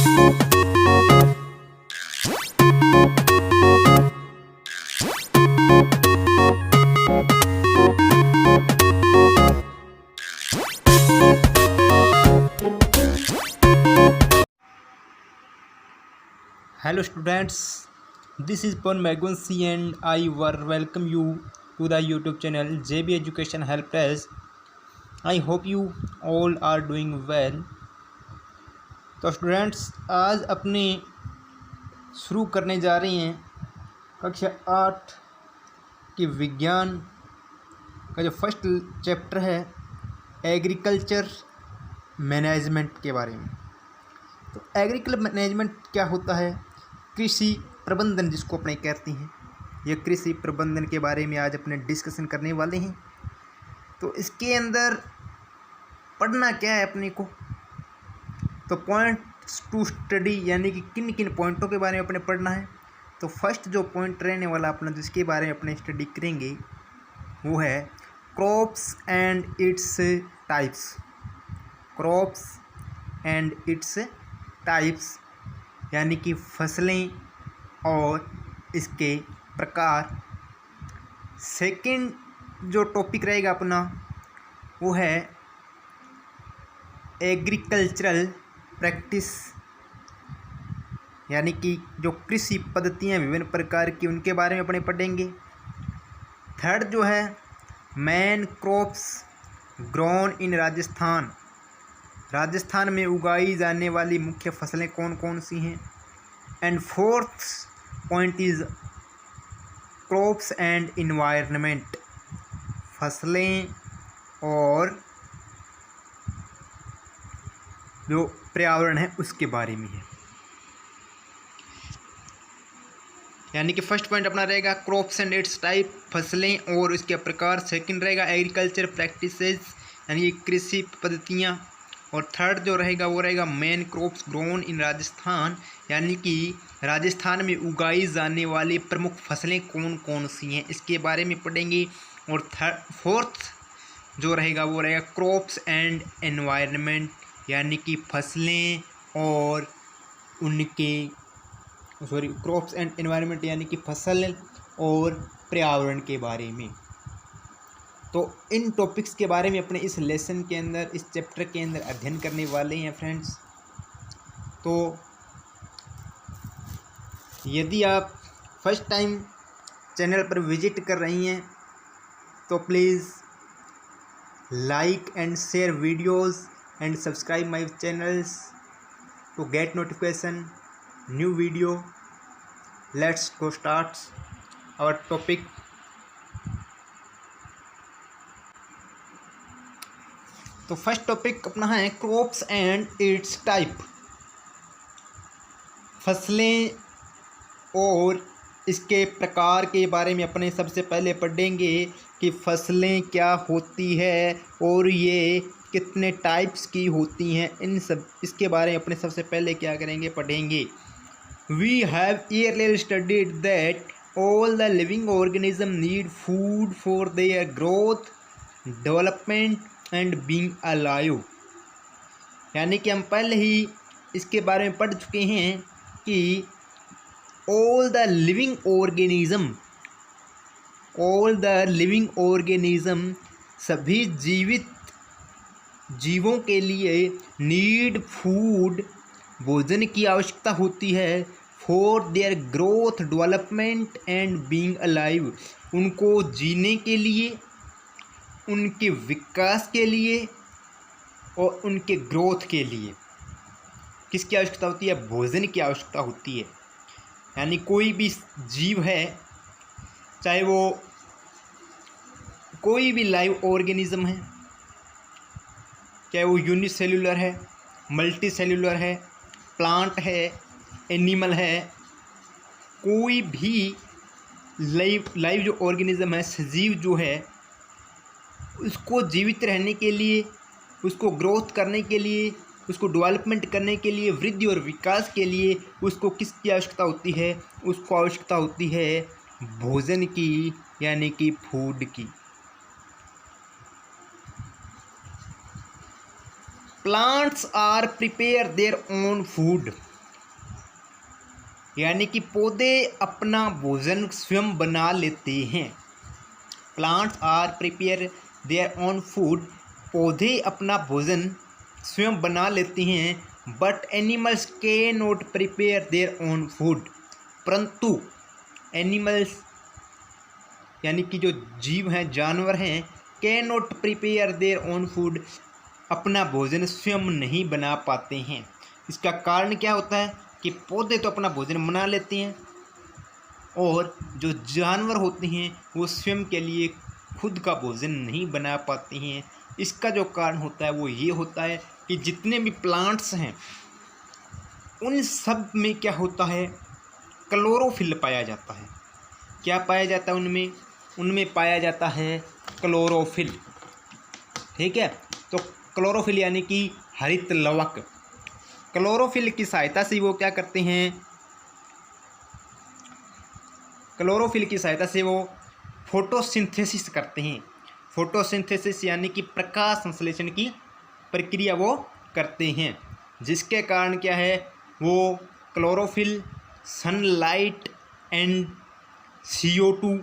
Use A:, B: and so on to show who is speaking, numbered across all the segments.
A: Hello students, this is Pon Magwansi and I welcome you to the YouTube channel JB Education Help Desk. I hope you all are doing well. तो students आज अपने शुरू करने जा रहे हैं कक्षा 8 की विज्ञान का जो फर्स्ट चैप्टर है एग्रीकल्चर मैनेजमेंट के बारे में। तो एग्रीकल्चर मैनेजमेंट क्या होता है? कृषि प्रबंधन जिसको अपने कहते हैं, यह कृषि प्रबंधन के बारे में आज अपने डिस्कशन करने वाले हैं। तो इसके अंदर पढ़ना क्या है अपने को, तो पॉइंट्स टू स्टडी यानी कि किन किन पॉइंटों के बारे में अपने पढ़ना है। तो फर्स्ट जो पॉइंट रहने वाला अपना जिसके बारे में अपने स्टडी करेंगे वो है crops and its types. Crops and its types यानी कि फसलें और इसके प्रकार। सेकंड जो टॉपिक रहेगा अपना वो है एग्रीकल्चरल प्रैक्टिस यानी कि जो कृषि पद्धतियाँ विभिन्न प्रकार की उनके बारे में अपने पढ़ेंगे। थर्ड जो है main crops grown in Rajasthan, Rajasthan में उगाई जाने वाली मुख्य फसलें कौन कौन सी हैं। And fourth point is crops and environment, फसलें और जो पर्यावरण है उसके बारे में है। यानी कि फर्स्ट पॉइंट अपना रहेगा क्रॉप्स एंड इट्स टाइप, फसलें और उसके प्रकार। सेकंड रहेगा एग्रीकल्चर प्रैक्टिसेस यानी कि कृषि पद्धतियाँ। और थर्ड जो रहेगा वो रहेगा main crops grown in Rajasthan यानी कि राजस्थान में उगाई जाने वाली प्रमुख फसलें कौन कौन सी हैं इसके बारे में पढ़ेंगे। और फोर्थ जो रहेगा वो रहेगा क्रॉप्स एंड एनवायरनमेंट यानी कि फसलें और उनके क्रॉप्स एंड एनवायरनमेंट यानी कि फसल और पर्यावरण के बारे में। तो इन टॉपिक्स के बारे में अपने इस लेसन के अंदर, इस चैप्टर के अंदर अध्ययन करने वाले हैं फ्रेंड्स। तो यदि आप फर्स्ट टाइम चैनल पर विजिट कर रही हैं तो please like and share videos and subscribe my channels to get notification new video. Let's go start our topic. तो फर्स्ट टॉपिक अपना है क्रॉप्स एंड इट्स टाइप, फसलें और इसके प्रकार के बारे में अपने सबसे पहले पढ़ेंगे कि फसलें क्या होती है और ये कितने टाइप्स की होती हैं। इन सब इसके बारे में अपने सबसे पहले क्या करेंगे, पढ़ेंगे। We have earlier studied that all the living organisms need food for their growth, development and being alive। यानी कि हम पहले ही इसके बारे में पढ़ चुके हैं कि all the living organism सभी जीवों के लिए नीड फूड भोजन की आवश्यकता होती है। For their growth development and being alive, उनको जीने के लिए, उनके विकास के लिए और उनके ग्रोथ के लिए किसकी आवश्यकता होती है? भोजन की आवश्यकता होती है। यानी कोई भी जीव है, चाहे वो कोई भी लाइव ऑर्गेनिज्म है, चाहे वो यूनिसेल्यूलर है, मल्टी सेल्यूलर है, प्लांट है, एनिमल है, कोई भी लाइव जो ऑर्गेनिज्म है, सजीव जो है, उसको जीवित रहने के लिए, उसको ग्रोथ करने के लिए, उसको डेवलपमेंट करने के लिए, वृद्धि और विकास के लिए उसको किसकी आवश्यकता होती है? उसको आवश्यकता होती है भोजन की यानी कि फूड की। Plants are prepare their own food, यानी कि पौधे अपना भोजन स्वयं बना लेते हैं। Plants are prepare their own food, पौधे अपना भोजन स्वयं बना लेते हैं। But animals can not prepare their own food, परंतु एनिमल्स यानी कि जो जीव हैं, जानवर हैं, can not prepare their own food, अपना भोजन स्वयं नहीं बना पाते हैं। इसका कारण क्या होता है कि पौधे तो अपना भोजन बना लेते हैं और जो जानवर होते हैं वो स्वयं के लिए खुद का भोजन नहीं बना पाते हैं। इसका जो कारण होता है वो ये होता है कि जितने भी प्लांट्स हैं उन सब में क्या होता है, क्लोरोफिल पाया जाता है। क्या पाया जाता है उनमें? उनमें पाया जाता है क्लोरोफिल। ठीक है, तो क्लोरोफिल यानी कि हरित लवक। क्लोरोफिल की सहायता से वो क्या करते हैं, क्लोरोफिल की सहायता से वो फोटोसिंथेसिस करते हैं। फोटोसिंथेसिस यानी कि प्रकाश संश्लेषण की प्रक्रिया वो करते हैं, जिसके कारण क्या है, वो क्लोरोफिल सनलाइट एंड CO2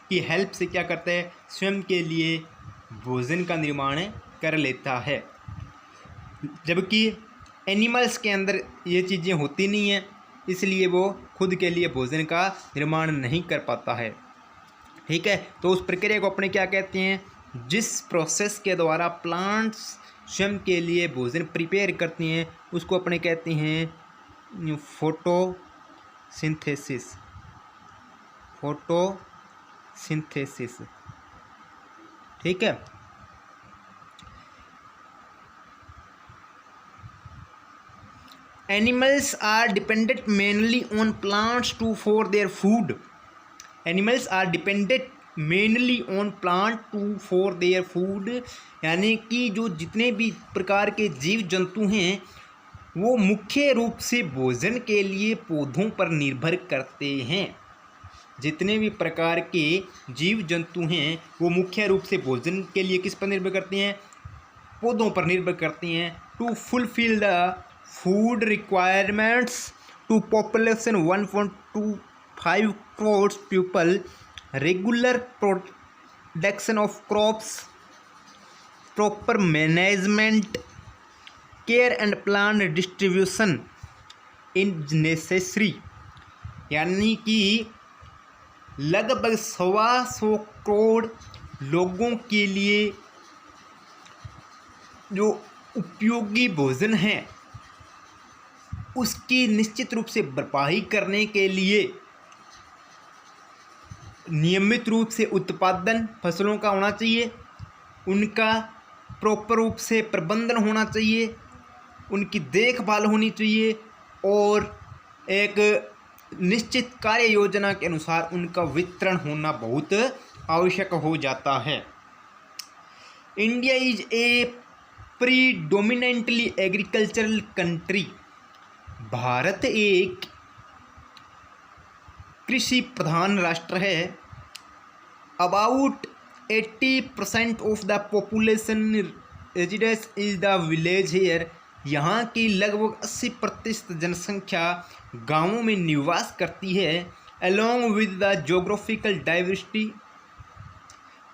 A: की हेल्प से क्या करता है, स्वयं के लिए भोजन का निर्माण कर लेता है। जबकि एनिमल्स के अंदर ये चीज़ें होती नहीं हैं, इसलिए वो खुद के लिए भोजन का निर्माण नहीं कर पाता है। ठीक है, तो उस प्रक्रिया को अपने क्या कहते हैं, जिस प्रोसेस के द्वारा प्लांट्स स्वयं के लिए भोजन प्रिपेयर करती हैं उसको अपने कहते हैं फोटोसिंथेसिस। फोटोसिंथेसिस, ठीक है। Animals are dependent mainly on plants for their food. Animals are dependent mainly on plant for their food, यानी कि जो जितने भी प्रकार के जीव जंतु हैं वो मुख्य रूप से भोजन के लिए पौधों पर निर्भर करते हैं। जितने भी प्रकार के जीव जंतु हैं वो मुख्य रूप से भोजन के लिए किस पर निर्भर करते हैं, पौधों पर निर्भर करते हैं। To fulfil the food requirements to population 1.25 crores people, regular production of crops, proper management, care and plan distribution in necessary, यानी कि लगभग 125 करोड़ लोगों के लिए जो उपयोगी भोजन है उसकी निश्चित रूप से भरपाई करने के लिए नियमित रूप से उत्पादन फसलों का होना चाहिए, उनका प्रॉपर रूप से प्रबंधन होना चाहिए, उनकी देखभाल होनी चाहिए और एक निश्चित कार्य योजना के अनुसार उनका वितरण होना बहुत आवश्यक हो जाता है। India is a predominantly agricultural country, Bharat एक कृषि प्रधान राष्ट्र है। About 80% of the population residence is the village here, यहाँ की लगभग 80% जनसंख्या गांवों में निवास करती है। Along with the geographical diversity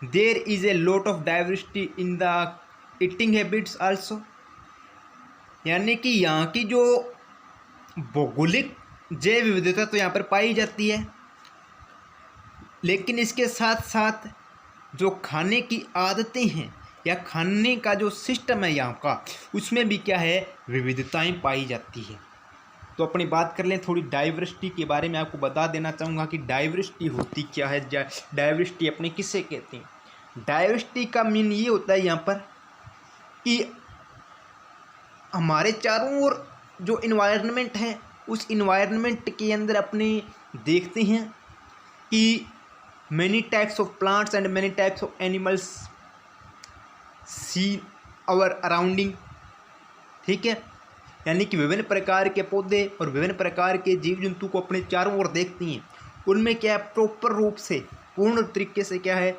A: there is a lot of diversity in the eating habits also, यानी कि यहाँ की जो भौगोलिक जैव विविधता तो यहाँ पर पाई जाती है, लेकिन इसके साथ साथ जो खाने की आदतें हैं या खाने का जो सिस्टम है यहाँ का, उसमें भी क्या है, विविधताएं पाई जाती है। तो अपनी बात कर लें थोड़ी डाइवर्सिटी के बारे में। आपको बता देना चाहूँगा कि डाइवर्सिटी होती क्या है, डाइवर्सिटी अपने किसे कहते हैं। डाइवर्सिटी का मीन ये होता है यहाँ पर कि हमारे चारों ओर जो इन्वायरमेंट है उस इन्वायरमेंट के अंदर अपने देखते हैं कि many types of plants and many types of animals see our arounding, ठीक है। यानी कि विभिन्न प्रकार के पौधे और विभिन्न प्रकार के जीव जंतु को अपने चारों ओर देखती हैं, उनमें क्या है, प्रॉपर रूप से पूर्ण तरीके से क्या है,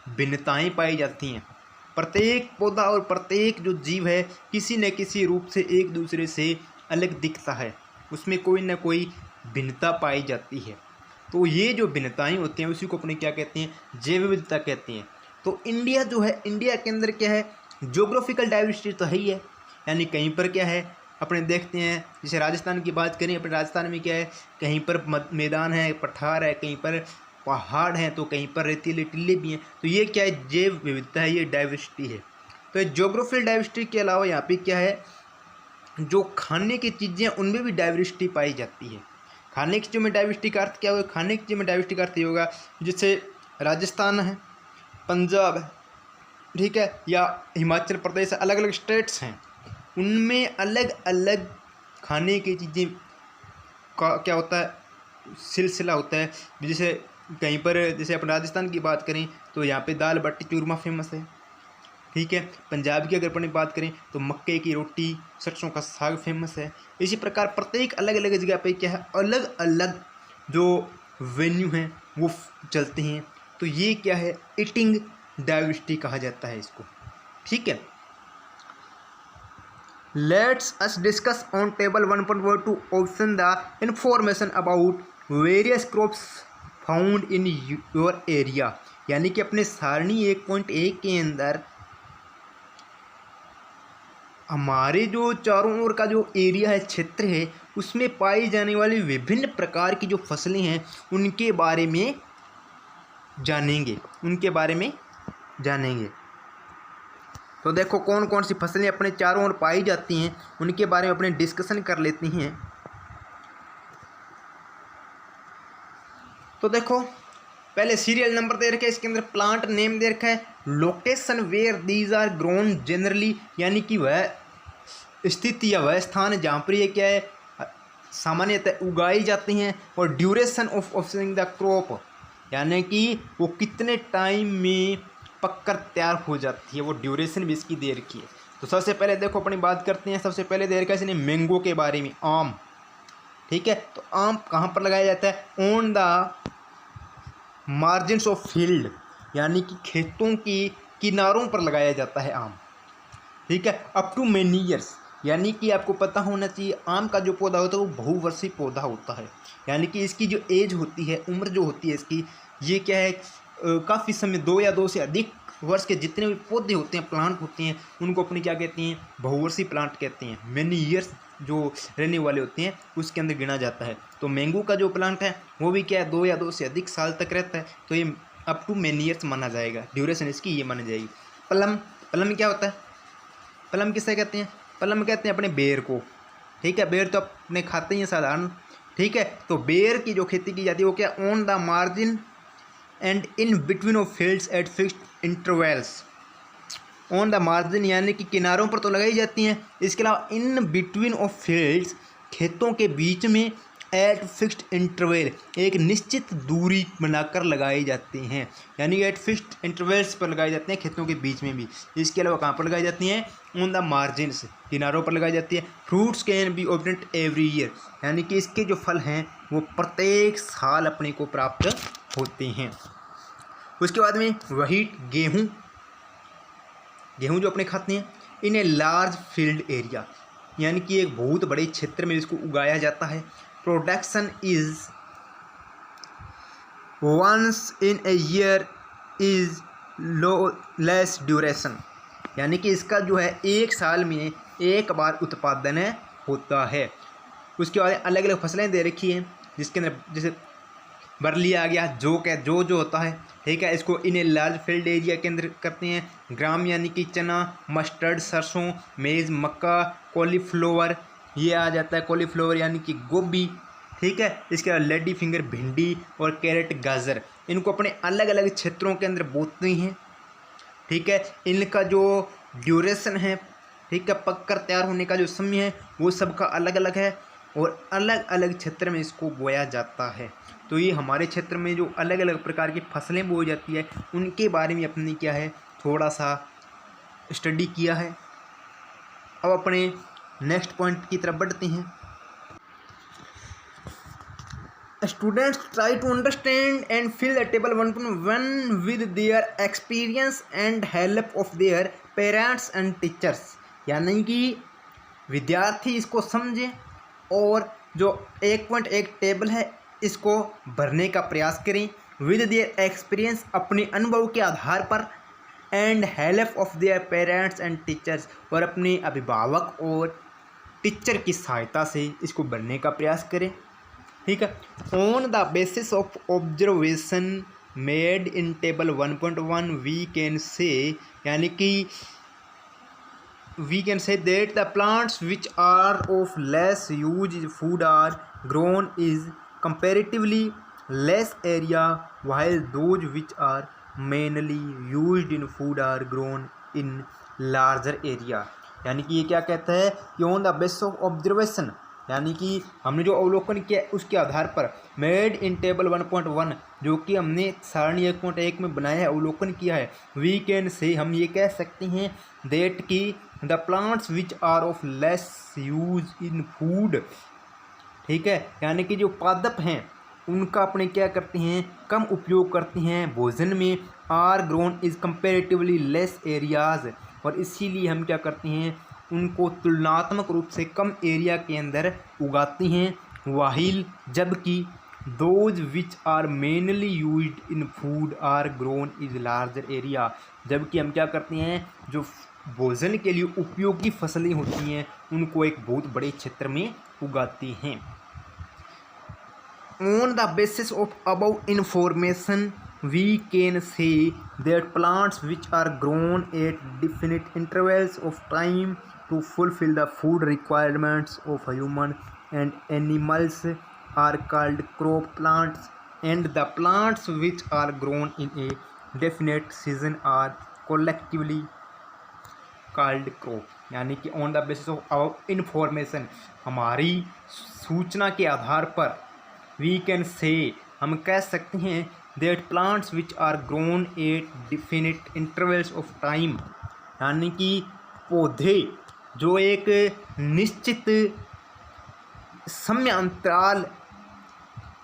A: भिन्नताएं पाई जाती हैं। प्रत्येक पौधा और प्रत्येक जो जीव है किसी न किसी रूप से एक दूसरे से अलग दिखता है, उसमें कोई ना कोई भिन्नता पाई जाती है। तो ये जो भिन्नताएं होती हैं उसी को अपने क्या कहते हैं, जैव विविधता कहते हैं। तो इंडिया जो है, इंडिया के अंदर क्या है, ज्योग्राफिकल डाइवर्सिटी तो है ही है, यानी कहीं पर क्या है अपने देखते हैं, जैसे राजस्थान की बात करें, अपने राजस्थान में क्या है, कहीं पर मैदान है, पठार है, कहीं पर पहाड़ हैं, तो कहीं पर रेतीले टीले भी हैं। तो ये क्या है, जैव विविधता है, ये डाइवर्सिटी है। तो ज्योग्राफिकल डाइवर्सिटी के अलावा यहाँ पे क्या है, जो खाने की चीज़ें उनमें भी डाइवर्सिटी पाई जाती है। खाने की चीज़ों में डाइवर्सिटी का अर्थ क्या होगा, खाने की चीज़ों में डाइवर्सिटी का अर्थ ये होगा, जैसे राजस्थान है, पंजाब है, ठीक है, या हिमाचल प्रदेश, अलग अलग स्टेट्स हैं, उनमें अलग अलग खाने की चीज़ें का क्या होता है, सिलसिला होता है। जैसे कहीं पर, जैसे अपन राजस्थान की बात करें तो यहाँ पे दाल बाटी चूरमा फेमस है, ठीक है। पंजाब की अगर अपन बात करें तो मक्के की रोटी, सरसों का साग फेमस है। इसी प्रकार प्रत्येक अलग अलग जगह पे क्या है, अलग अलग जो वेन्यू हैं वो चलते हैं। तो ये क्या है, ईटिंग डाइवर्सिटी कहा जाता है इसको, ठीक है। Let's us discuss on table 1.2 option the information about various crops found in your area. यानी कि अपने सारणी 1.1 के अंदर हमारे जो चारों ओर का जो एरिया है, क्षेत्र है, उसमें पाई जाने वाली विभिन्न प्रकार की जो फसलें हैं उनके बारे में जानेंगे। तो देखो कौन कौन सी फसलें अपने चारों ओर पाई जाती हैं उनके बारे में अपने डिस्कशन कर लेते हैं। तो देखो पहले सीरियल नंबर दे रखा है, इसके अंदर प्लांट नेम दे रखा है, location where these are grown generally, यानी कि वह स्थिति या वह स्थान जहाँ पर ये क्या है सामान्यतः उगाई जाती हैं, और duration of offering the crop, यानी कि वो कितने टाइम में पककर तैयार हो जाती है, वो ड्यूरेशन भी इसकी दे रखी है। तो सबसे पहले देखो अपनी बात करते हैं, सबसे पहले दे रखा है इसने मैंगो के बारे में, आम, ठीक है। तो आम कहाँ पर लगाया जाता है, on the margins of field, यानी कि खेतों की किनारों पर लगाया जाता है आम, ठीक है। अप टू मेनी ईयर्स, यानी कि आपको पता होना चाहिए आम का जो पौधा होता है वो बहुवर्षीय पौधा होता है, यानी कि इसकी जो एज होती है, उम्र जो होती है इसकी, ये क्या है काफ़ी समय 2 या 2 से अधिक वर्ष के जितने भी पौधे होते हैं, प्लांट होते हैं, उनको अपने क्या कहते हैं, बहुवर्षीय प्लांट कहते हैं। मेनी ईयर्स जो रहने वाले होते हैं उसके अंदर गिना जाता है। तो मैंगो का जो प्लांट है वो भी क्या है 2 या 2 से अधिक साल तक रहता है, तो ये अप टू मेनी ईयर्स माना जाएगा, ड्यूरेशन इसकी ये मानी जाएगी। प्लम क्या होता है, प्लम किसे कहते हैं, प्लम कहते हैं अपने बेर को, ठीक है। बेर तो अपने खाते ही हैं साधारण, ठीक है। तो बेर की जो खेती की जाती है वो क्या, on the margin and in between of fields at fixed intervals. On the margin यानी कि किनारों पर तो लगाई जाती हैं, इसके अलावा इन बिटवीन ऑफ फील्ड्स, खेतों के बीच में, एट फिक्स्ड इंटरवल, एक निश्चित दूरी बनाकर लगाई जाती हैं, यानी एट फिक्स्ड इंटरवल्स पर लगाई जाती हैं, खेतों के बीच में भी। इसके अलावा कहाँ पर लगाई जाती हैं, ऑन द मार्जिन्स, किनारों पर लगाई जाती है। Fruits can be obtained every year, यानी कि इसके जो फल हैं वो प्रत्येक साल अपने को प्राप्त होते हैं। उसके बाद में व्हीट, गेहूँ जो अपने खाते हैं, इन ए लार्ज फील्ड एरिया, यानी कि एक बहुत बड़े क्षेत्र में इसको उगाया जाता है। Production is once in a year is less duration, यानी कि इसका जो है एक साल में एक बार उत्पादन होता है। उसके बाद अलग अलग फसलें दे रखी हैं, जिसके अंदर जैसे बरली आ गया, जो होता है, ठीक है। इसको इन ए लार्ज फील्ड एरिया के अंदर करते हैं। ग्राम यानी कि चना, मस्टर्ड, सरसों, मेज़, मक्का, कॉलीफ्लावर, ये आ जाता है कॉलीफ्लावर यानी कि गोभी, ठीक है। इसके अलावा लेडी फिंगर भिंडी और कैरेट, गाजर, इनको अपने अलग अलग क्षेत्रों के अंदर बोते हैं, ठीक है। इनका जो ड्यूरेशन है, ठीक है, पककर तैयार होने का जो समय है वो सबका अलग अलग है, और अलग अलग क्षेत्र में इसको बोया जाता है। तो ये हमारे क्षेत्र में जो अलग अलग प्रकार की फसलें बोई जाती है उनके बारे में अपने क्या है थोड़ा सा स्टडी किया है। अब अपने नेक्स्ट पॉइंट की तरफ बढ़ते हैं। Students try to understand and fill the table 1.1 with their experience and help of their parents and teachers, यानी कि विद्यार्थी इसको समझें और जो 1.1 टेबल है इसको भरने का प्रयास करें विद देयर एक्सपीरियंस, अपने अनुभव के आधार पर, and help of their parents and teachers, और अपने अभिभावक और टीचर की सहायता से इसको भरने का प्रयास करें। ठीक है। On the basis of observation made in table 1.1 we can say, यानी कि we can say that the plants which are of less used food are grown is comparatively less area, while those which are mainly used in food are grown in larger area। यानी कि ये क्या कहता है कि on the basis of observation, यानी कि हमने जो अवलोकन किया उसके आधार पर, मेड इन टेबल 1.1 जो कि हमने सारणी 1.1 में बनाया है, अवलोकन किया है, वी कैन से हम ये कह सकते हैं दैट कि the plants which are of less use in food. ठीक है। यानी कि जो पादप हैं उनका अपने क्या करते हैं, कम उपयोग करते हैं भोजन में, are grown is comparatively less areas, और इसीलिए हम क्या करते हैं, उनको तुलनात्मक रूप से कम एरिया के अंदर उगाते हैं। वाहिल जबकि those which are mainly used in food are grown is larger area, जबकि हम क्या करते हैं, जो भोजन के लिए उपयोगी फसलें होती हैं उनको एक बहुत बड़े क्षेत्र में उगाती हैं। On the basis of above information we can say that plants which are grown at definite intervals of time to fulfill the food requirements of humans and animals are called crop plants, and the plants which are grown in a definite season are collectively called crop। यानी कि on the basis of our information, हमारी सूचना के आधार पर, we can से हम कह सकते हैं that plants which are grown at definite intervals of time, यानी कि पौधे जो एक निश्चित समय अंतराल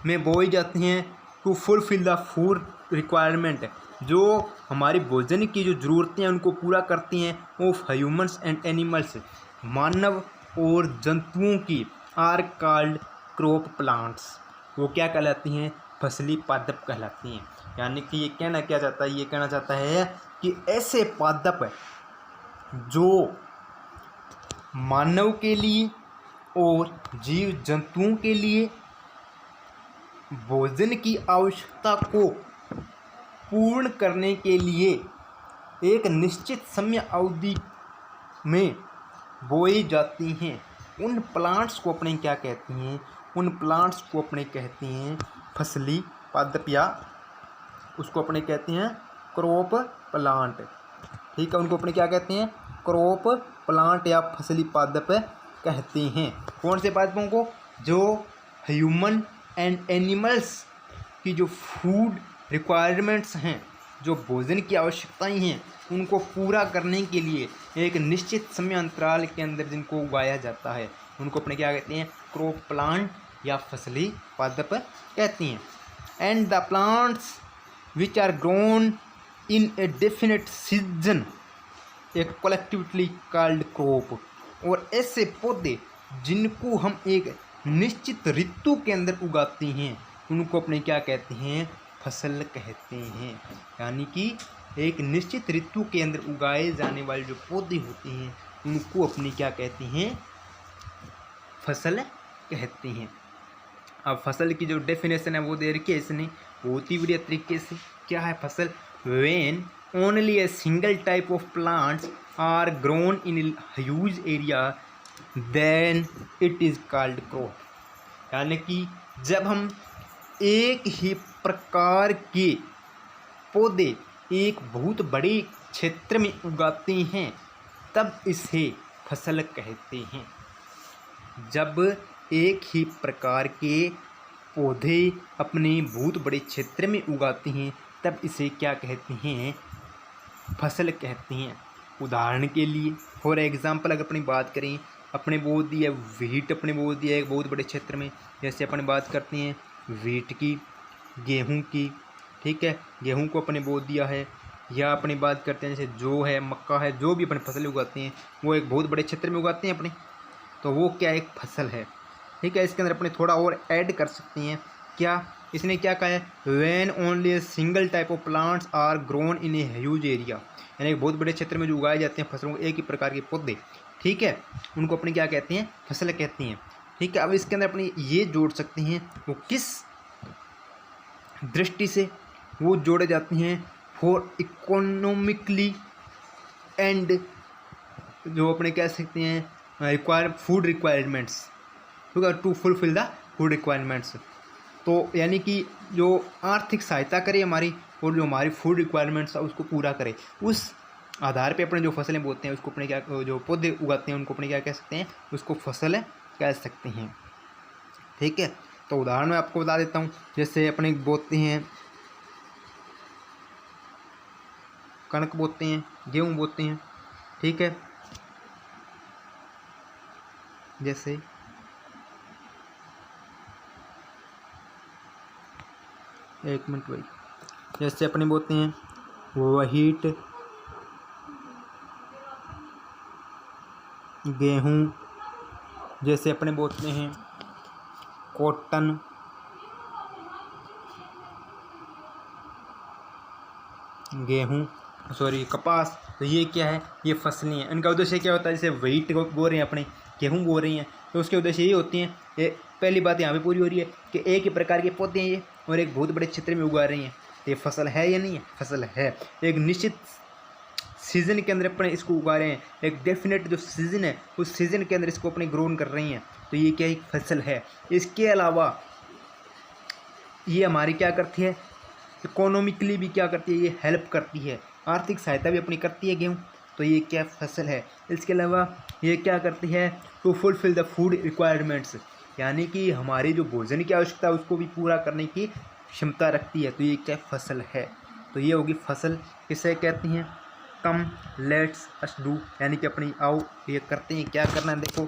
A: में बोए जाते हैं, to fulfil the food requirement, जो हमारी भोजन की जो ज़रूरतें हैं उनको पूरा करती हैं, ऑफ ह्यूमन्स एंड एनिमल्स, मानव और जंतुओं की, आर कॉल्ड क्रॉप प्लांट्स, वो क्या कहलाती हैं, फसली पादप कहलाती हैं। यानी कि ये कहना क्या चाहता है, ये कहना चाहता है कि ऐसे पादप जो मानव के लिए और जीव जंतुओं के लिए भोजन की आवश्यकता को पूर्ण करने के लिए एक निश्चित समय अवधि में बोई जाती हैं, उन प्लांट्स को अपने क्या कहते हैं, उन प्लांट्स को अपने कहते हैं फसली पादप, या उसको अपने कहते हैं क्रॉप प्लांट। ठीक है। उनको अपने क्या कहते हैं, क्रॉप प्लांट या फसली पादप कहते हैं। कौन से पादपों को, जो ह्यूमन एंड एनिमल्स की जो फूड रिक्वायरमेंट्स हैं, जो भोजन की आवश्यकताएं हैं, उनको पूरा करने के लिए एक निश्चित समय अंतराल के अंदर जिनको उगाया जाता है, उनको अपने क्या कहते हैं, क्रॉप प्लांट या फसली पादप कहती हैं। And the plants which are grown in a definite season एक कलेक्टिवली कॉल्ड क्रॉप, और ऐसे पौधे जिनको हम एक निश्चित ऋतु के अंदर उगाते हैं उनको अपने क्या कहते हैं, फसल कहते हैं। यानी कि एक निश्चित ऋतु के अंदर उगाए जाने वाले जो पौधे होते हैं उनको अपने क्या कहते हैं, फसल कहते हैं। अब फसल की जो डेफिनेशन है वो दे रखी है इसने बहुत ही बढ़िया तरीके से। क्या है फसल, when only a single type of plants are grown in huge area then it is called crop. यानी कि जब हम एक ही प्रकार के पौधे एक बहुत बड़े क्षेत्र में उगाते हैं तब इसे फसल कहते हैं। जब एक ही प्रकार के पौधे अपने बहुत बड़े क्षेत्र में उगाते हैं तब इसे क्या कहते हैं, फसल कहते हैं। उदाहरण के लिए फॉर एग्ज़ाम्पल अगर अपनी बात करें, अपने बो दिया वीट, अपने बो दिया एक बहुत बड़े क्षेत्र में, जैसे अपने बात करते हैं वीट की, गेहूं की, ठीक है, गेहूं को अपने बो दिया है, या अपनी बात करते हैं जैसे जो है मक्का है, जो भी अपने फसल उगाते हैं वो एक बहुत बड़े क्षेत्र में उगाते हैं अपने, तो वो क्या एक फसल है। ठीक है, इसके अंदर अपने थोड़ा और ऐड कर सकते हैं। क्या इसने क्या कहा है, when only a single type of plants are grown in a huge area, यानी एक बहुत बड़े क्षेत्र में जो उगाए जाते हैं फसलों, एक ही प्रकार के पौधे, ठीक है, उनको अपने क्या कहते हैं, फसल कहती हैं। ठीक है, अब इसके अंदर अपने ये जोड़ सकते हैं, वो किस दृष्टि से वो जोड़े जाते हैं, फॉर इकोनॉमिकली एंड जो अपने कह सकते हैं food requirements, to fulfil the food requirements. तो यानी कि जो आर्थिक सहायता करे हमारी, और जो हमारी फूड रिक्वायरमेंट्स है उसको पूरा करे, उस आधार पे अपने जो फसलें बोते हैं उसको अपने क्या, जो पौधे उगाते हैं उनको अपने क्या कह सकते हैं, उसको फसल कह सकते हैं। ठीक है, तो उदाहरण मैं आपको बता देता हूँ, जैसे अपने बोते हैं कणक बोते हैं, गेहूँ बोते हैं, ठीक है, जैसे एक मिनट भाई, जैसे अपने बोते हैं व्हीट, गेहूँ, जैसे अपने बोते हैं कॉटन, गेहूँ सॉरी कपास, तो ये क्या है, ये फसलें हैं। इनका उद्देश्य क्या होता है, जैसे व्हीट को बो रहे हैं अपने, गेहूँ बो रही हैं, तो उसके उद्देश्य ये होती हैं, ये पहली बात यहाँ पे पूरी हो रही है कि एक ही प्रकार के पौधे हैं ये, और एक बहुत बड़े क्षेत्र में उगा रही हैं, तो ये फसल है या नहीं है, फसल है। एक निश्चित सीज़न के अंदर अपने इसको उगा रहे हैं, एक डेफिनेट जो सीज़न है उस सीज़न के अंदर इसको अपने ग्रोन कर रही हैं, तो ये क्या एक फसल है। इसके अलावा ये हमारी क्या करती है, इकोनॉमिकली भी क्या करती है, ये हेल्प करती है, आर्थिक सहायता भी अपनी करती है गेहूँ, तो ये क्या फसल है। इसके अलावा ये क्या करती है, to fulfil the food requirements, यानी कि हमारी जो भोजन की आवश्यकता है उसको भी पूरा करने की क्षमता रखती है, तो ये क्या फसल है। तो ये होगी फसल, किसे कहती हैं, कम लेट्स अस डू, यानी कि अपनी आओ ये करते हैं, क्या करना है देखो,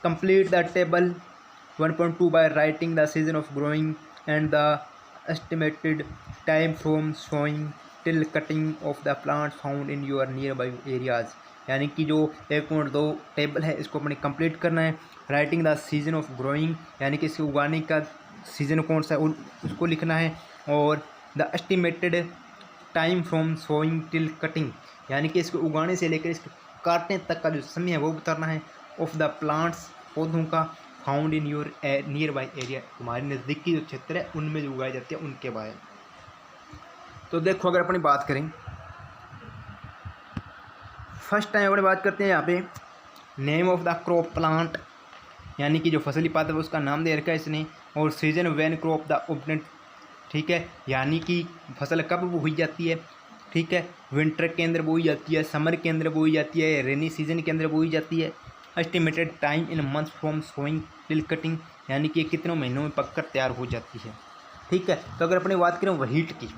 A: complete the table 1.2 by writing the season of growing and the estimated time from sowing till cutting of the plant found in your nearby areas, यानी कि जो 1.2 टेबल है इसको अपने कंप्लीट करना है। Writing the season of growing, यानी कि इसको उगाने का सीज़न कौन सा है उसको लिखना है, और the estimated time from sowing till cutting, यानी कि इसको उगाने से लेकर इसको काटने तक का जो समय है वो बताना है। ऑफ द प्लांट्स, पौधों का, found in your near by area, तुम्हारे नज़दीकी जो क्षेत्र है उनमें जो उगाए जाते हैं उनके बारे में। तो देखो अगर अपनी बात करें, फर्स्ट टाइम अपनी बात करते हैं यहाँ पे name of the crop plant, यानी कि जो फसली पात्र है उसका नाम दे रखा है इसने, और सीजन व्हेन क्रॉप द ओपनेट, ठीक है, यानी कि फसल कब बोई जाती है, ठीक है, विंटर के अंदर बोई जाती है, समर के अंदर बोई जाती है, रेनी सीजन के अंदर बोई जाती है। Estimated time in month from sowing till cutting, यानी कि कितनों महीनों में पककर तैयार हो जाती है। ठीक है, तो अगर अपने बात करें व्हीट की,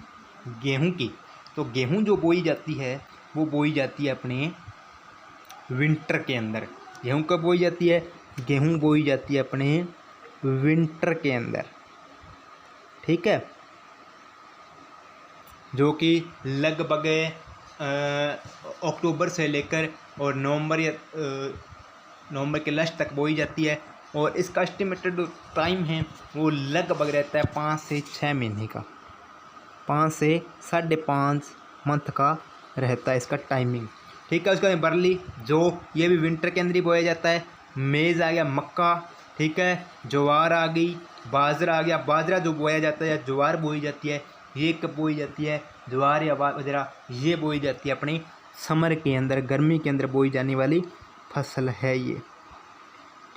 A: गेहूं की, तो गेहूं जो बोई जाती है वो बोई जाती है अपने विंटर के अंदर। गेहूं कब बोई जाती है, गेहूं बोई जाती है अपने विंटर के अंदर, ठीक है, जो कि लगभग अक्टूबर से लेकर और नवंबर या नवंबर के लास्ट तक बोई जाती है, और इसका एस्टिमेटेड जो टाइम है वो लगभग रहता है 5 से 6 महीने का, 5 से 5.5 मंथ का रहता है इसका टाइमिंग। ठीक है, उसके बाद बरली, जो ये भी विंटर के अंदर ही बोया जाता है। मेज़ आ गया, मक्का, ठीक है, ज्वार आ गई, बाजरा आ गया, बाजरा जो बोया जाता है या ज्वार बोई जाती है, ये कब बोई जाती है, ज्वार या बाजरा ये बोई जाती है अपनी समर के अंदर, गर्मी के अंदर बोई जाने वाली फसल है ये।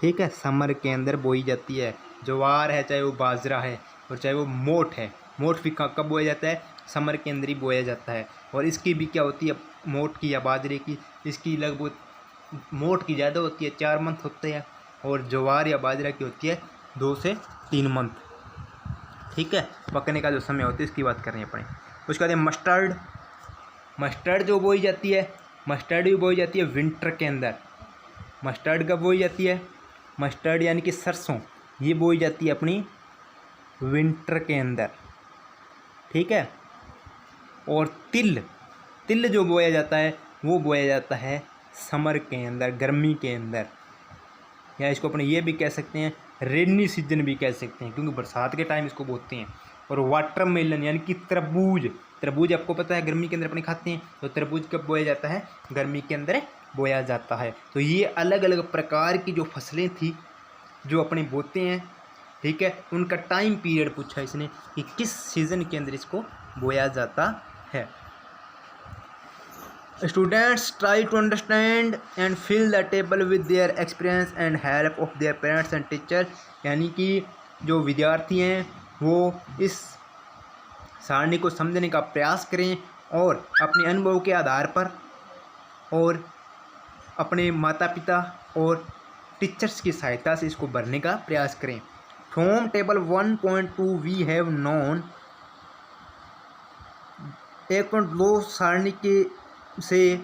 A: ठीक है, समर के अंदर बोई जाती है, ज्वार है चाहे वो बाजरा है और चाहे वो मोठ है। मोठ भी कब बोया जाता है, समर के अंदर ही बोया जाता है। और इसकी भी क्या होती है, मोठ की या बाजरे की, इसकी लगभग मोठ की ज़्यादा होती है, 4 मंथ होते हैं, और ज्वार या बाजरा की होती है 2 से 3 मंथ। ठीक है, पकने का जो समय होता है इसकी बात करें अपने। उसके बाद मस्टर्ड, मस्टर्ड जो बोई जाती है, मस्टर्ड भी बोई जाती है विंटर के अंदर। मस्टर्ड कब बोई जाती है, मस्टर्ड यानी कि सरसों, ये बोई जाती है अपनी विंटर के अंदर। ठीक है, और तिल, तिल जो बोया जाता है वो बोया जाता है समर के अंदर, गर्मी के अंदर, या इसको अपने ये भी कह सकते हैं रेनी सीजन भी कह सकते हैं, क्योंकि बरसात के टाइम इसको बोते हैं। और वाटरमेलन यानी कि तरबूज, तरबूज आपको पता है गर्मी के अंदर अपने खाते हैं, तो तरबूज कब बोया जाता है? गर्मी के अंदर बोया जाता है। तो ये अलग अलग प्रकार की जो फसलें थी जो अपने बोते हैं, ठीक है, उनका टाइम पीरियड पूछा इसने कि किस सीज़न के अंदर इसको बोया जाता है। Students try to understand and fill the table with their experience and help of their parents and teacher, यानी कि जो विद्यार्थी हैं वो इस सारणी को समझने का प्रयास करें और अपने अनुभव के आधार पर और अपने माता पिता और टीचर्स की सहायता से इसको भरने का प्रयास करें। From table 1.2 we have known, 1.2 सारणी के से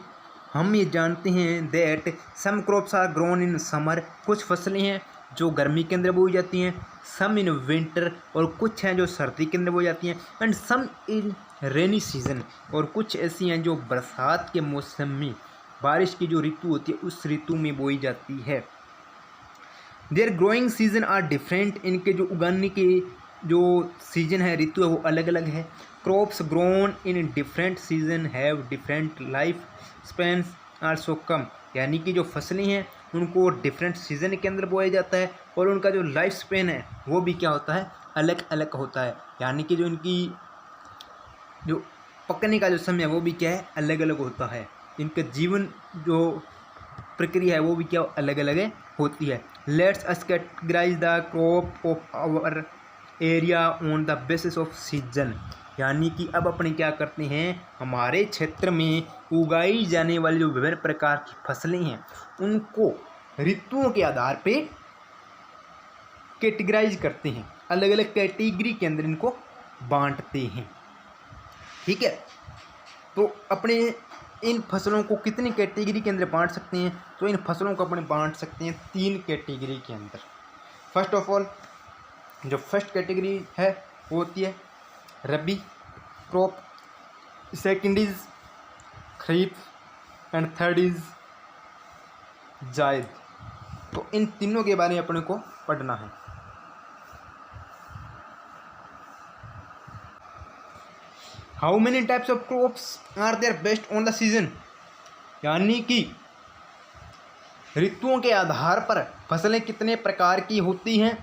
A: हम ये जानते हैं that some crops are grown in summer, कुछ फसलें हैं जो गर्मी के अंदर बोई जाती हैं, सम इन विंटर, और कुछ हैं जो सर्दी के अंदर बोई जाती हैं, and some in rainy season, और कुछ ऐसी हैं जो बरसात के मौसम में, बारिश की जो ऋतु होती है उस ऋतु में बोई जाती है। Their growing season are different, इनके जो उगाने के जो सीजन है, ऋतु है, वो अलग अलग है। Crops grown in different season have different life spans also come, यानी कि जो फसलें हैं उनको डिफरेंट सीजन के अंदर बोया जाता है और उनका जो लाइफ स्पेन है वो भी क्या होता है? अलग अलग होता है, यानी कि जो इनकी जो पकने का जो समय है वो भी क्या है? अलग अलग होता है। इनका जीवन जो प्रक्रिया है वो भी क्या अलग अलग होती है। Let's us categorise the crop of our area on the basis of season, यानी कि अब अपने क्या करते हैं, हमारे क्षेत्र में उगाई जाने वाली जो विभिन्न प्रकार की फसलें हैं उनको ऋतुओं के आधार पे कैटेगराइज करते हैं, अलग अलग कैटेगरी के अंदर इनको बांटते हैं। ठीक है, तो अपने इन फसलों को कितनी कैटेगरी के अंदर बांट सकते हैं? तो इन फसलों को अपने बांट सकते हैं 3 कैटेगरी के अंदर। फर्स्ट ऑफ ऑल जो फर्स्ट कैटेगरी है वो होती है rabi crop, second is kharif and third is zaid. तो इन तीनों के बारे में अपने को पढ़ना है। How many types of crops are there based on the season, यानी कि ऋतुओं के आधार पर फसलें कितने प्रकार की होती हैं।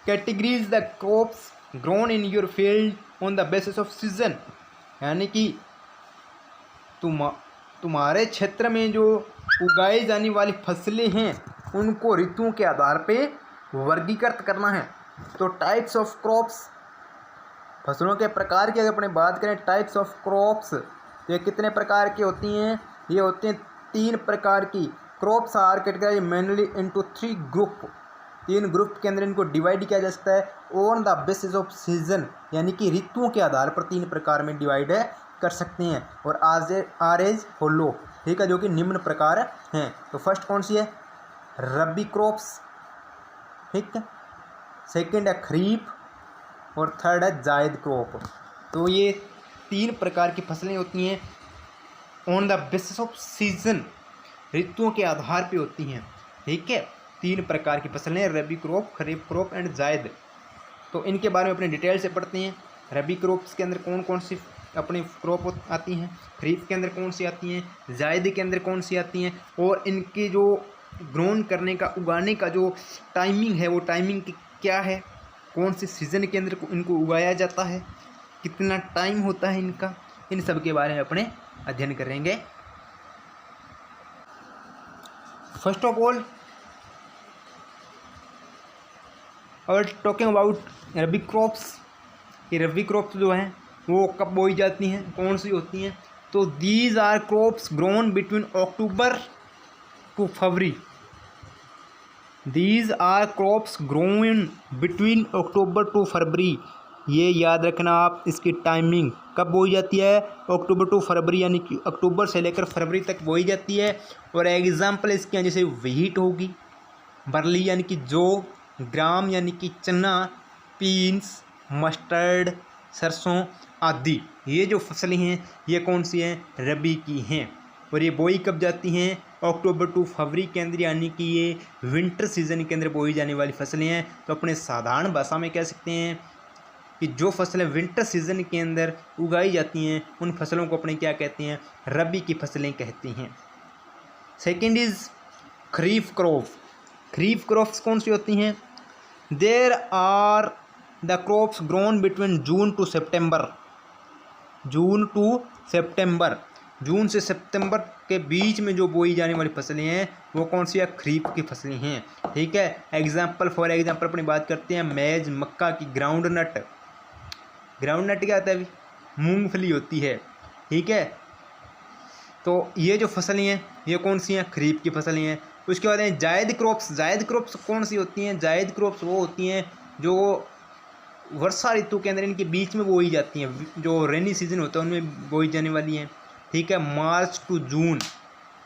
A: Categories the crops grown in your field on the basis of season, यानी कि तुम्हारे क्षेत्र में जो उगाई जाने वाली फसलें हैं उनको ऋतुओं के आधार पे वर्गीकृत करना है। तो टाइप्स ऑफ क्रॉप्स, फसलों के प्रकार की अगर अपने बात करें, टाइप्स ऑफ क्रॉप्स ये कितने प्रकार की होती हैं? ये होते हैं 3 प्रकार की। Crops are categorise mainly into 3 group, 3 group के अंदर इनको डिवाइड किया जा सकता है। On the basis of season, यानी कि ऋतुओं के आधार पर 3 प्रकार में डिवाइड कर सकते हैं। और आर एज फॉलो, ठीक है, जो कि निम्न प्रकार हैं। तो फर्स्ट कौन सी है? रबी क्रॉप्स, ठीक है, सेकंड है खरीफ और थर्ड है जायद क्रॉप। तो ये 3 प्रकार की फसलें होती हैं on the basis of season, ऋतुओं के आधार पे होती हैं। ठीक है, 3 प्रकार की फसलें, रबी क्रॉप, खरीफ क्रॉप एंड जायद। तो इनके बारे में अपने डिटेल से पढ़ते हैं। रबी क्रॉप्स के अंदर कौन कौन सी अपनी क्रॉप आती हैं, खरीफ के अंदर कौन सी आती हैं, जायद के अंदर कौन सी आती हैं, और इनकी जो ग्रोन करने का, उगाने का जो टाइमिंग है वो टाइमिंग क्या है, कौन से सीज़न के अंदर इनको उगाया जाता है, कितना टाइम होता है इनका, इन सब के बारे में अपने अध्ययन करेंगे। फर्स्ट ऑफ ऑल और टॉकिंग अबाउट रबी क्रॉप्स, ये रबी क्रॉप्स जो हैं वो कब बोई जाती हैं, कौन सी होती हैं? तो these are crops grown between October to February, these are crops grown between October to February. ये याद रखना आप, इसकी टाइमिंग कब बोई जाती है? अक्टूबर टू फरवरी, यानी कि अक्टूबर से लेकर फरवरी तक बोई जाती है। और एग्जाम्पल इसके जैसे व्हीट होगी, बरली यानी कि जौ, ग्राम यानी कि चना, पीन्स, मस्टर्ड, सरसों आदि। ये जो फसलें हैं ये कौन सी हैं? रबी की हैं। और ये बोई कब जाती हैं? अक्टूबर टू फरवरी के अंदर, यानी कि ये विंटर सीजन के अंदर बोई जाने वाली फसलें हैं। तो अपने साधारण भाषा में कह सकते हैं कि जो फसलें विंटर सीजन के अंदर उगाई जाती हैं उन फसलों को अपने क्या कहते हैं, रबी की फसलें कहती हैं। Second is kharif crop. Kharif crops कौन सी होती हैं? There are the crops grown between June to September. June to September, जून से सितंबर के बीच में जो बोई जाने वाली फसलें हैं वो कौन सी है? खरीफ की फसलें हैं। ठीक है। एग्जाम्पल फॉर एग्जाम्पल अपनी बात करते हैं मैज, मक्का की, ग्राउंड नट। ग्राउंड नट क्या होता है? अभी मूंगफली होती है। ठीक है। तो ये जो फसलें हैं ये कौन सी हैं? खरीफ की फसलें हैं। उसके बाद है जायद क्रॉप्स। जायद क्रॉप्स कौन सी होती हैं? जायद क्रॉप्स वो होती हैं जो वर्षा ऋतु के अंदर इनके बीच में बोई जाती हैं, जो रेनी सीजन होता है उनमें बोई जाने वाली हैं। ठीक है। March to June.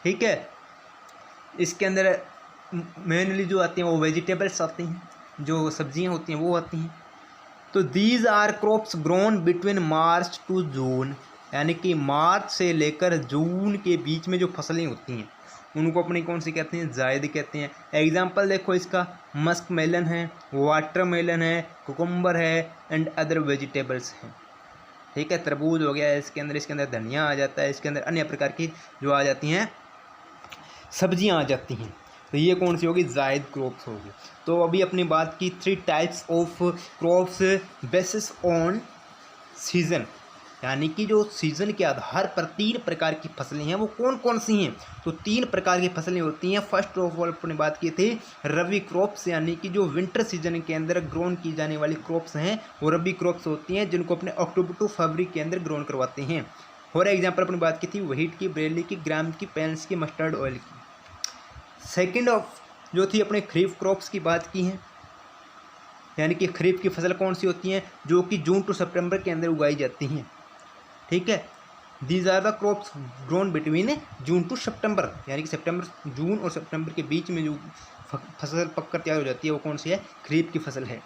A: ठीक है। इसके अंदर मेनली जो आती हैं वो वेजिटेबल्स आती हैं, जो सब्जियां होती हैं वो आती हैं। तो these are crops grown between March to June, यानी कि मार्च से लेकर जून के बीच में जो फसलें होती हैं उनको अपनी कौन सी कहते हैं? जायद कहते हैं। एग्जाम्पल देखो इसका, मस्क मेलन है, वाटर मेलन है, कुकुम्बर है एंड अदर वेजिटेबल्स हैं। ठीक है। तरबूज हो गया इसके अंदर धनिया आ जाता है, इसके अंदर अन्य प्रकार की जो आ जाती हैं सब्जियां आ जाती हैं। तो ये कौन सी होगी? जायद क्रॉप्स होगी। तो अभी अपनी बात की 3 types of crops basis on season, यानी कि जो सीज़न के आधार पर 3 प्रकार की फसलें हैं वो कौन कौन सी हैं? तो 3 प्रकार की फसलें होती हैं। फर्स्ट ऑफ ऑल अपने बात की थी रबी क्रॉप्स, यानी कि जो विंटर सीजन के अंदर ग्रोन की जाने वाली क्रॉप्स हैं वो रबी क्रॉप्स होती हैं, जिनको अपने अक्टूबर टू फरवरी के अंदर ग्रोन करवाते हैं। फॉर एग्जाम्पल अपनी बात की थी व्हीट की, बरेली की, ग्राम की, पैंस की, मस्टर्ड ऑयल की। सेकेंड ऑफ जो थी अपने खरीफ क्रॉप्स की बात की है, यानी कि खरीफ की फसल कौन सी होती हैं? जो कि जून टू सितंबर के अंदर उगाई जाती हैं। ठीक है। These are the crops grown between June to September, यानी कि सितंबर, जून और सितंबर के बीच में जो फसल पककर तैयार हो जाती है वो कौन सी है? खरीफ की फसल है।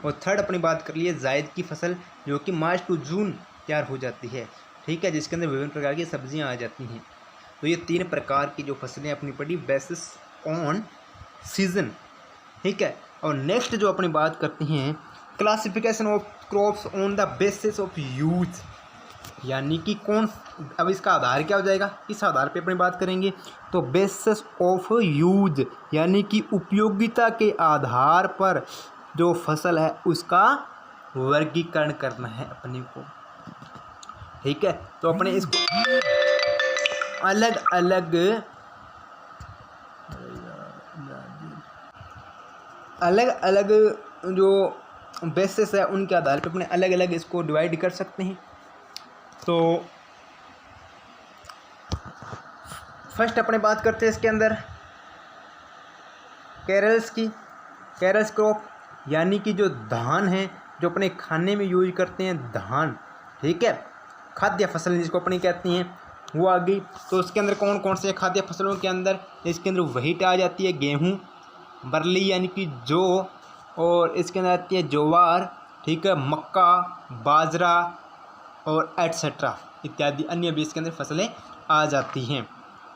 A: और थर्ड अपनी बात कर लिए जायद की फसल, जो कि मार्च टू जून तैयार हो जाती है। ठीक है। जिसके अंदर विभिन्न प्रकार की सब्जियां आ जाती हैं। तो ये 3 प्रकार की जो फसलें अपनी पड़ी बेसिस ऑन सीजन। ठीक है। और नेक्स्ट जो अपनी बात करते हैं classification of crops on the basis of use, यानी कि कौन, अब इसका आधार क्या हो जाएगा? इस आधार पे अपनी बात करेंगे। तो बेसिस ऑफ यूज, यानी कि उपयोगिता के आधार पर जो फसल है उसका वर्गीकरण करना है अपने को। ठीक है। तो अपने इसको अलग अलग जो बेसिस है उनके आधार पे अपने अलग अलग इसको डिवाइड कर सकते हैं। तो फर्स्ट अपने बात करते हैं इसके अंदर कैरल्स की। कैरल्स क्रॉप, यानी कि जो धान है, जो अपने खाने में यूज करते हैं धान। ठीक है। खाद्य फसल जिसको अपनी कहती हैं वो आ गई। तो उसके अंदर कौन कौन से खाद्य फसलों के अंदर? इसके अंदर व्हीट आ जाती है, गेहूँ, बरली यानी कि जौ, और इसके अंदर आती है ज्वार। ठीक है। मक्का, बाजरा और एटसेट्रा इत्यादि अन्य भी इसके अंदर फसलें आ जाती हैं।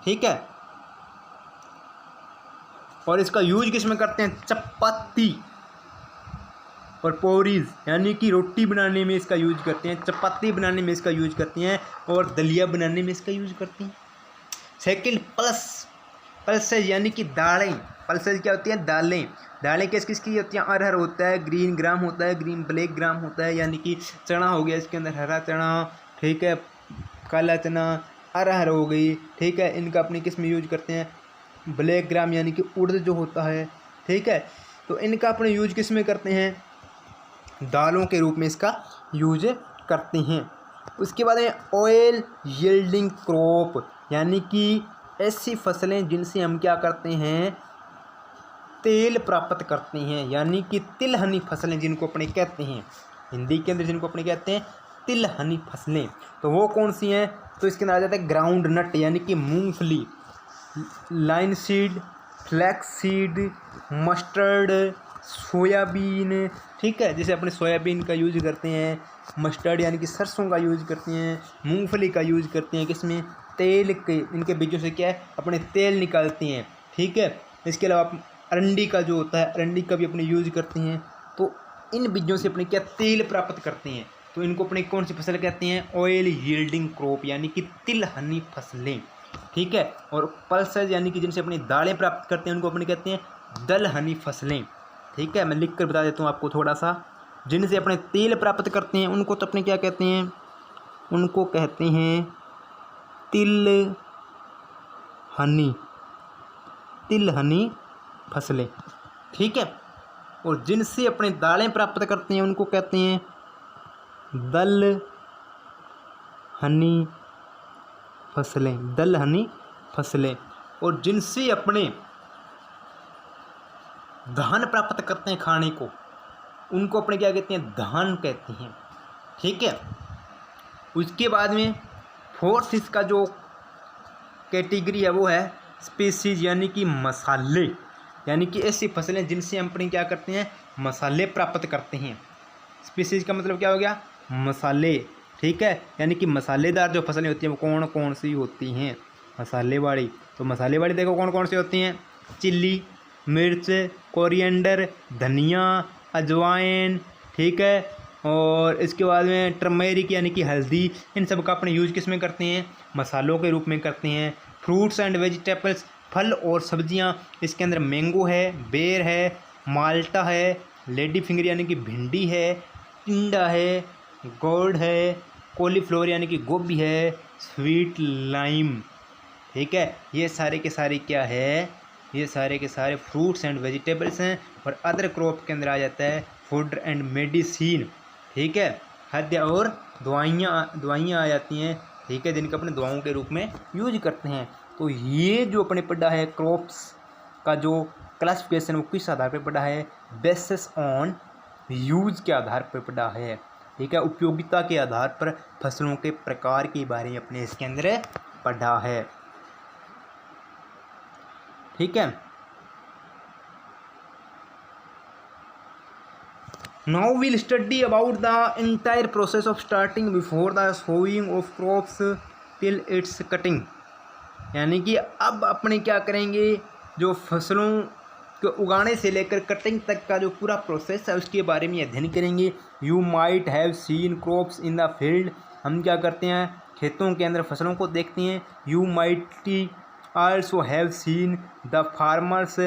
A: ठीक है। और इसका यूज किस में करते हैं? चपाती और पोरीज, यानी कि रोटी बनाने में इसका यूज करते हैं, चपाती बनाने में इसका यूज करते हैं और दलिया बनाने में इसका यूज करते हैं। सेकंड पल्सेज, यानी कि दालें। पल्सेज क्या होती हैं? दालें। दालें किस किस की होती हैं? अरहर होता है, ग्रीन ग्राम होता है, ग्रीन ब्लैक ग्राम होता है, यानी कि चना हो गया इसके अंदर, हरा चना। ठीक है। काला चना, अरहर हो गई। ठीक है। इनका अपनी किस में यूज करते हैं? ब्लैक ग्राम, यानी कि उड़द जो होता है। ठीक है। तो इनका अपने यूज किस में करते हैं? दालों के रूप में इसका यूज करते हैं। उसके बाद है ऑयल यील्डिंग क्रॉप, यानी कि ऐसी फसलें जिनसे हम क्या करते हैं? तेल प्राप्त करते हैं, यानी कि तिलहनी फसलें जिनको अपने कहते हैं, हिंदी के अंदर जिनको अपने कहते हैं तिलहनी फसलें। तो वो कौन सी हैं? तो इसके अंदर आ जाता है ग्राउंड नट, यानी कि मूंगफली, line seed, flax seed, mustard, soybean. ठीक है। जैसे अपने सोयाबीन का यूज करते हैं, मस्टर्ड यानी कि सरसों का यूज करते हैं, मूंगफली का यूज करते हैं किसमें? तेल के, इनके बीजों से क्या है अपने तेल निकालती हैं। ठीक है, इसके अलावा अरंडी का जो होता है, अरंडी का भी अपने यूज करते हैं। तो इन बीजों से अपने क्या तेल प्राप्त करते हैं। तो इनको अपने कौन सी फसल कहते हैं, ऑयल यील्डिंग क्रॉप, यानी कि तिलहनी फसलें। ठीक है, और पल्सेज यानी कि जिनसे अपनी दालें प्राप्त करते हैं उनको अपने कहते हैं दलहनी फसलें। ठीक है, मैं लिख कर बता देता हूँ आपको थोड़ा सा। जिनसे अपने तेल प्राप्त करते हैं उनको तो अपने क्या कहते हैं, उनको कहते हैं तिलहनी फसलें। ठीक है, और जिनसे अपने दालें प्राप्त करते हैं उनको कहते हैं दलहनी फसलें। और जिनसे अपने धान प्राप्त करते हैं खाने को, उनको अपने क्या कहते हैं, धान कहते हैं। ठीक है, उसके बाद में फोर्थ इसका जो कैटेगरी है वो है स्पीसीज, यानी कि मसाले, यानी कि ऐसी फसलें जिनसे हम अपने क्या करते हैं, मसाले प्राप्त करते हैं। स्पीसीज का मतलब क्या हो गया, मसाले। ठीक है, यानी कि मसालेदार जो फसलें होती हैं वो कौन कौन सी होती हैं, मसाले वाली। तो मसाले वाली देखो कौन कौन सी होती हैं, चिल्ली, मिर्च, कोरिएंडर, धनिया, अजवाइन। ठीक है, और इसके बाद में टर्मेरिक यानी कि हल्दी। इन सब का अपने यूज किस में करते हैं, मसालों के रूप में करते हैं। फ्रूट्स एंड वेजिटेबल्स, फल और सब्जियां, इसके अंदर मैंगो है, बेर है, माल्टा है, लेडी फिंगर यानी कि भिंडी है, टिंडा है, गोर्ड है, कॉलीफ्लावर यानी कि गोभी है, स्वीट लाइम। ठीक है, ये सारे के सारे क्या है, ये सारे के सारे फ्रूट्स एंड वेजिटेबल्स हैं। और अदर क्रॉप के अंदर आ जाता है फूड एंड मेडिसिन। ठीक है, खाद्य और दवाइयाँ आ जाती हैं। ठीक है, जिनका अपने दवाओं के रूप में यूज करते हैं। तो ये जो अपने पढ़ा है क्रॉप्स का जो क्लासिफिकेशन वो किस आधार पर पढ़ा है, बेसिस ऑन यूज के आधार पर पढ़ा है। ठीक है, उपयोगिता के आधार पर फसलों के प्रकार के बारे में अपने इसके अंदर पढ़ा है। ठीक है, now we'll study about the entire process of starting before the sowing of crops till its cutting। यानी कि अब अपने क्या करेंगे, जो फसलों को उगाने से लेकर कटिंग तक का जो पूरा प्रोसेस है उसके बारे में अध्ययन करेंगे। You might have seen crops in the field, हम क्या करते हैं, खेतों के अंदर फसलों को देखते हैं। You might also have seen the farmers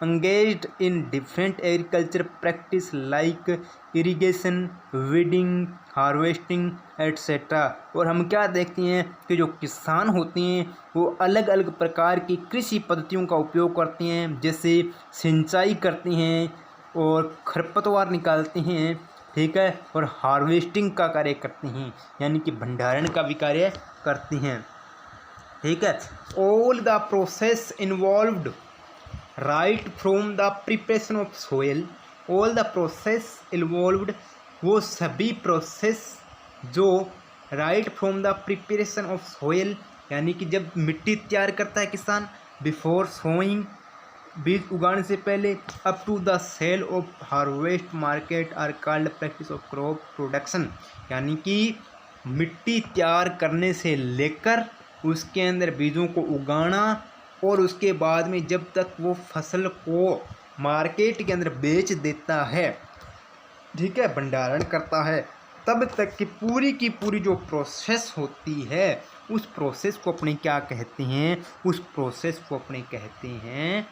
A: engaged in different agriculture practice like irrigation, weeding, harvesting etc। और हम क्या देखते हैं कि जो किसान होते हैं वो अलग अलग प्रकार की कृषि पद्धतियों का उपयोग करते हैं, जैसे सिंचाई करते हैं और खरपतवार निकालते हैं। ठीक है, और हार्वेस्टिंग का कार्य करते हैं, यानी कि भंडारण का भी कार्य करते हैं। ठीक है, all the process involved right from the preparation of soil, all the process involved, वो सभी प्रोसेस जो right from the preparation of soil, यानी कि जब मिट्टी तैयार करता है किसान, बिफोर सोइंग, बीज उगाने से पहले, up to the sale of harvest market are called practice of crop production. यानी कि मिट्टी तैयार करने से लेकर उसके अंदर बीजों को उगाना और उसके बाद में जब तक वो फसल को मार्केट के अंदर बेच देता है, ठीक है, भंडारण करता है, तब तक की पूरी जो प्रोसेस होती है उस प्रोसेस को अपने क्या कहते हैं, उस प्रोसेस को अपने कहते हैं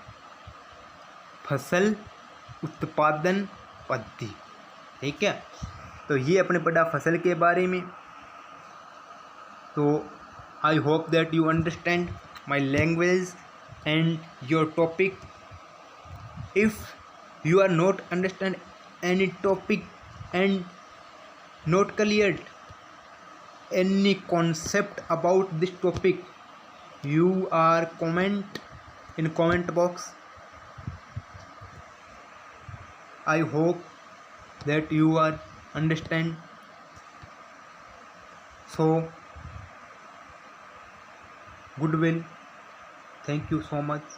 A: फसल उत्पादन पद्धति। ठीक है, तो ये अपने पढ़ा फसल के बारे में। तो I hope that you understand my language and your topic. If you are not understand any topic and not cleared any concept about this topic, you are comment in comment box. I hope that you are understand. So goodwill, thank you so much.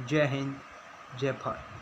A: जय हिंद, जय भारत।